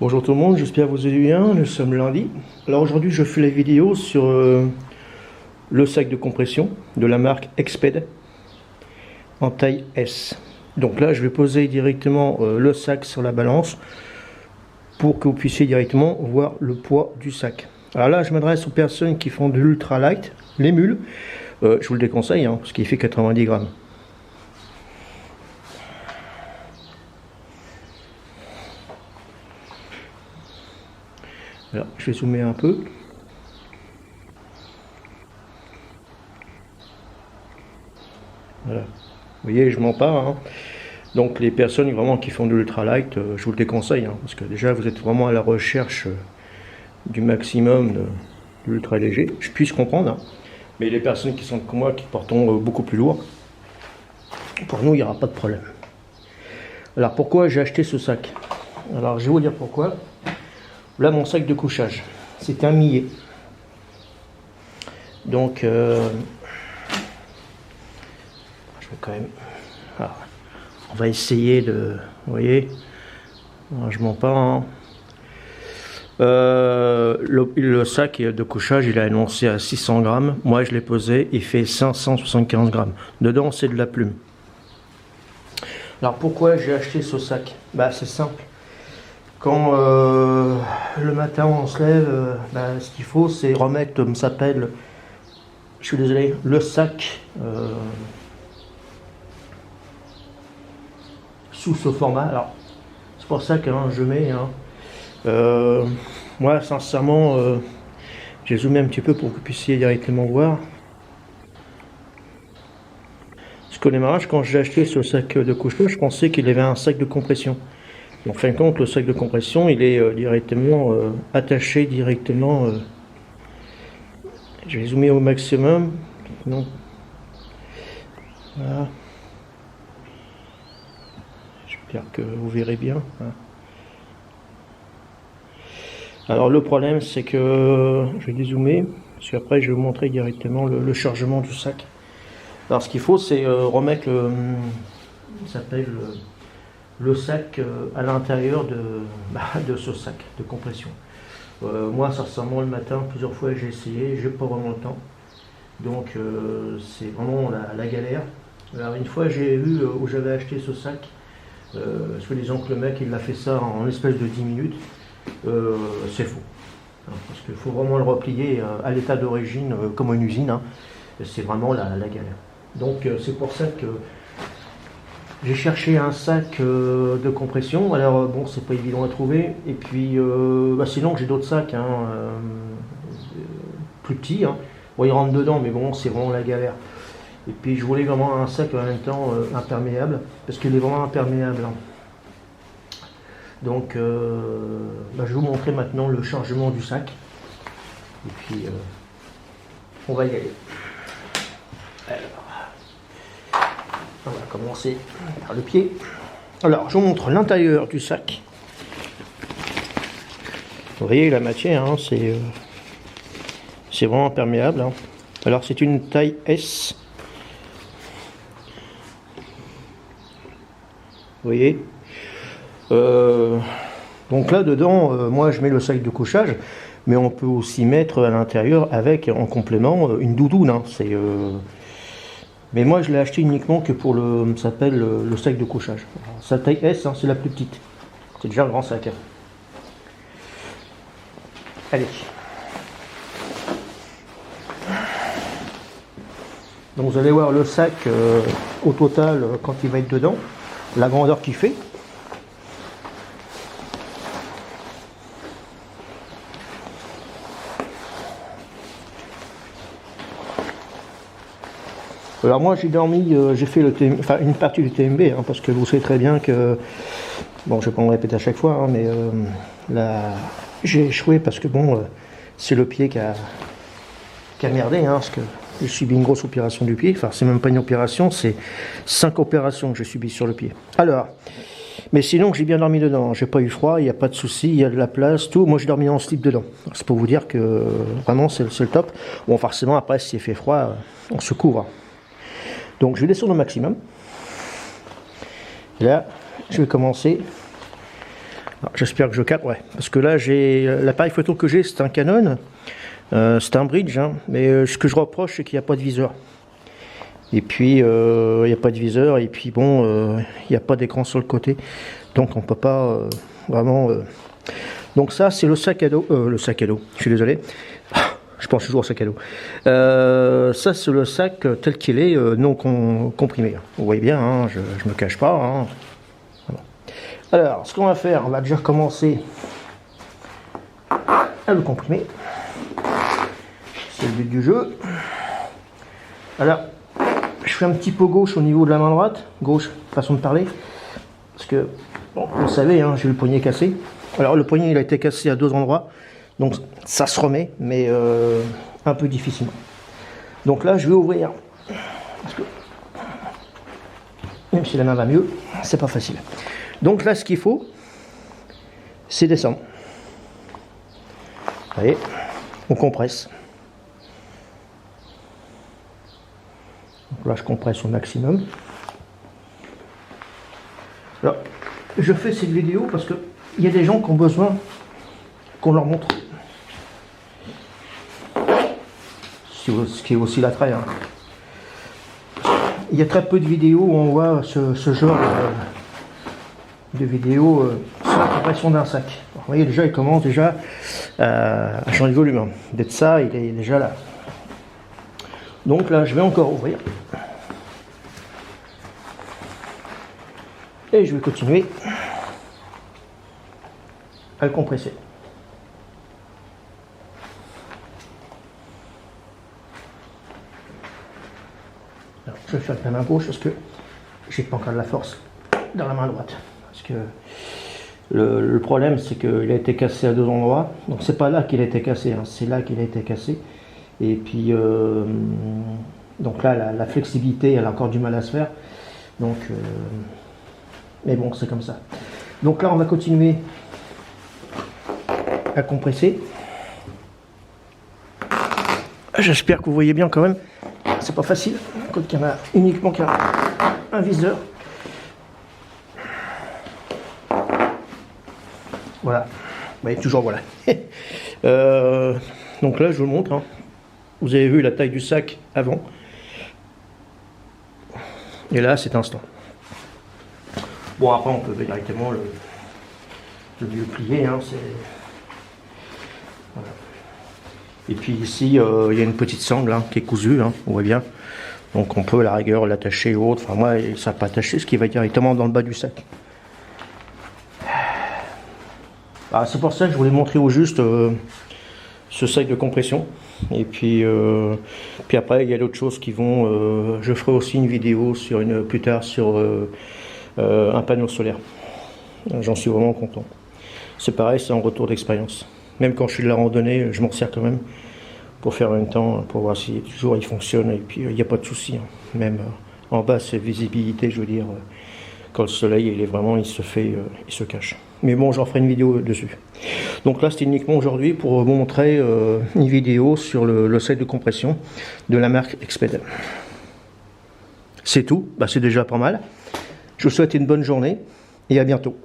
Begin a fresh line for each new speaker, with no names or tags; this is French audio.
Bonjour tout le monde, j'espère que vous allez bien, nous sommes lundi. Alors aujourd'hui je fais la vidéo sur le sac de compression de la marque Exped en taille S. Donc là je vais poser directement le sac sur la balance pour que vous puissiez directement voir le poids du sac. Alors là je m'adresse aux personnes qui font de l'ultra light, les mules, je vous le déconseille parce qu'il fait 90 grammes. Alors, je vais zoomer un peu. Voilà. Vous voyez, je m'en pars. Donc les personnes vraiment qui font de l'ultralight, je vous le déconseille. Parce que déjà, vous êtes vraiment à la recherche du maximum de l'ultra léger. Je puisse comprendre. Mais les personnes qui sont comme moi, qui portons beaucoup plus lourd, pour nous, il n'y aura pas de problème. Alors pourquoi j'ai acheté ce sac? Alors je vais vous dire pourquoi. Là, mon sac de couchage, c'est un millet. Donc, je vais quand même. Alors, on va essayer de. Vous voyez, je mens pas. Le sac de couchage, il a annoncé à 600 grammes. Moi, je l'ai pesé, il fait 575 grammes. Dedans, c'est de la plume. Alors, pourquoi j'ai acheté ce sac? Bah, c'est simple. Quand le matin on se lève, ce qu'il faut c'est remettre, comme ça s'appelle, je suis désolé, le sac sous ce format. Alors c'est pour ça que je mets, moi sincèrement, j'ai zoomé un petit peu pour que vous puissiez directement voir. Parce que démarrage, quand j'ai acheté ce sac de couchage, je pensais qu'il avait un sac de compression. En fin de compte, le sac de compression, il est directement attaché directement. Je vais zoomer au maximum. Non. Voilà. J'espère que vous verrez bien. Alors le problème, c'est que je vais dézoomer, parce qu'après je vais vous montrer directement le chargement du sac. Alors ce qu'il faut, c'est remettre ça s'appelle le sac à l'intérieur de ce sac de compression. Moi, sincèrement, le matin, plusieurs fois j'ai essayé, j'ai pas vraiment le temps. Donc, c'est vraiment la galère. Alors, une fois, j'ai vu où j'avais acheté ce sac, soi-disant que le mec il a fait ça en espèce de 10 minutes. C'est faux. Parce qu'il faut vraiment le replier à l'état d'origine, comme une usine. C'est vraiment la galère. Donc, c'est pour ça que j'ai cherché un sac de compression. Alors bon, c'est pas évident à trouver. Et puis sinon j'ai d'autres sacs plus petits. Bon, ils rentrent dedans, mais bon, c'est vraiment la galère. Et puis je voulais vraiment un sac en même temps imperméable, parce qu'il est vraiment imperméable. Donc je vais vous montrer maintenant le chargement du sac. Et puis on va y aller. Alors, on va commencer par le pied. Alors, je vous montre l'intérieur du sac. Vous voyez la matière, c'est vraiment imperméable. Alors, c'est une taille S. Vous voyez. Donc là, dedans, moi, je mets le sac de couchage, mais on peut aussi mettre à l'intérieur avec, en complément, une doudoune. Mais moi je l'ai acheté uniquement que pour le sac de couchage. Alors, sa taille S, c'est la plus petite. C'est déjà un grand sac. Allez. Donc vous allez voir le sac au total quand il va être dedans, la grandeur qu'il fait. Alors moi j'ai dormi, j'ai fait une partie du TMB, parce que vous savez très bien que, bon je vais pas me répéter à chaque fois, mais là j'ai échoué parce que bon, c'est le pied qui a merdé, parce que j'ai subi une grosse opération du pied, enfin c'est même pas une opération, c'est 5 opérations que j'ai subies sur le pied. Alors, mais sinon j'ai bien dormi dedans, j'ai pas eu froid, il n'y a pas de souci, il y a de la place, tout, moi j'ai dormi en slip dedans. C'est pour vous dire que vraiment c'est le top. Bon forcément après s'il fait froid, on se couvre. Donc je vais descendre au maximum. Et là, je vais commencer J'espère que je capte, ouais. Parce que là, j'ai l'appareil photo que j'ai, c'est un Canon. C'est un bridge, hein. Mais ce que je reproche, c'est qu'il n'y a pas de viseur. Et puis, il n'y a pas de viseur. Et puis, bon, il n'y a pas d'écran sur le côté. Donc, on ne peut pas vraiment... Donc ça, c'est le sac à dos. Le sac à dos, je suis désolé. Je pense toujours au sac à dos. Ça, c'est le sac tel qu'il est, non comprimé. Vous voyez bien, hein, je ne me cache pas. Hein. Voilà. Alors, ce qu'on va faire, on va déjà commencer à le comprimer. C'est le but du jeu. Alors, je fais un petit peu gauche au niveau de la main droite. Gauche, façon de parler. Parce que, bon, vous savez, hein, j'ai le poignet cassé. Alors, le poignet, il a été cassé à 2 endroits. Donc, ça se remet, mais un peu difficilement. Donc là, je vais ouvrir. Parce que, même si la main va mieux, c'est pas facile. Donc là, ce qu'il faut, c'est descendre. Vous voyez, on compresse. Donc là, je compresse au maximum. Alors, je fais cette vidéo parce que il y a des gens qui ont besoin qu'on leur montre. Ce qui est aussi l'attrait. Hein. Il y a très peu de vidéos où on voit ce genre de vidéos sur la compression d'un sac. Alors, vous voyez, déjà, il commence déjà à changer de volume. D'être ça, il est déjà là. Donc là, je vais encore ouvrir. Et je vais continuer à le compresser. Alors, je vais faire avec la main gauche parce que j'ai pas encore de la force dans la main droite. Parce que le problème, c'est qu'il a été cassé à 2 endroits. Donc c'est pas là qu'il a été cassé, hein, c'est là qu'il a été cassé. Et puis donc là, la flexibilité, elle a encore du mal à se faire. Donc mais bon, c'est comme ça. Donc là, on va continuer à compresser. J'espère que vous voyez bien quand même. C'est pas facile quand il y en a uniquement un viseur. Voilà. Vous voyez, toujours voilà. Donc là, je vous le montre. Hein. Vous avez vu la taille du sac avant. Et là, c'est instant. Bon, après, on peut directement le plier. Hein, voilà. Et puis ici, il y a une petite sangle hein, qui est cousue, hein, on voit bien. Donc on peut à la rigueur l'attacher ou autre. Enfin moi, ça n'a pas attaché, ce qui va directement dans le bas du sac. Ah, c'est pour ça que je voulais montrer au juste ce sac de compression. Et puis après, il y a d'autres choses qui vont... je ferai aussi une vidéo plus tard sur un panneau solaire. J'en suis vraiment content. C'est pareil, c'est un retour d'expérience. Même quand je suis de la randonnée, je m'en sers quand même pour faire un temps, pour voir si toujours il fonctionne. Et puis il n'y a pas de souci. Hein. Même en bas, c'est visibilité, je veux dire, quand le soleil il se cache. Mais bon, j'en ferai une vidéo dessus. Donc là, c'était uniquement aujourd'hui pour vous montrer une vidéo sur le set de compression de la marque Exped. C'est tout, bah, c'est déjà pas mal. Je vous souhaite une bonne journée et à bientôt.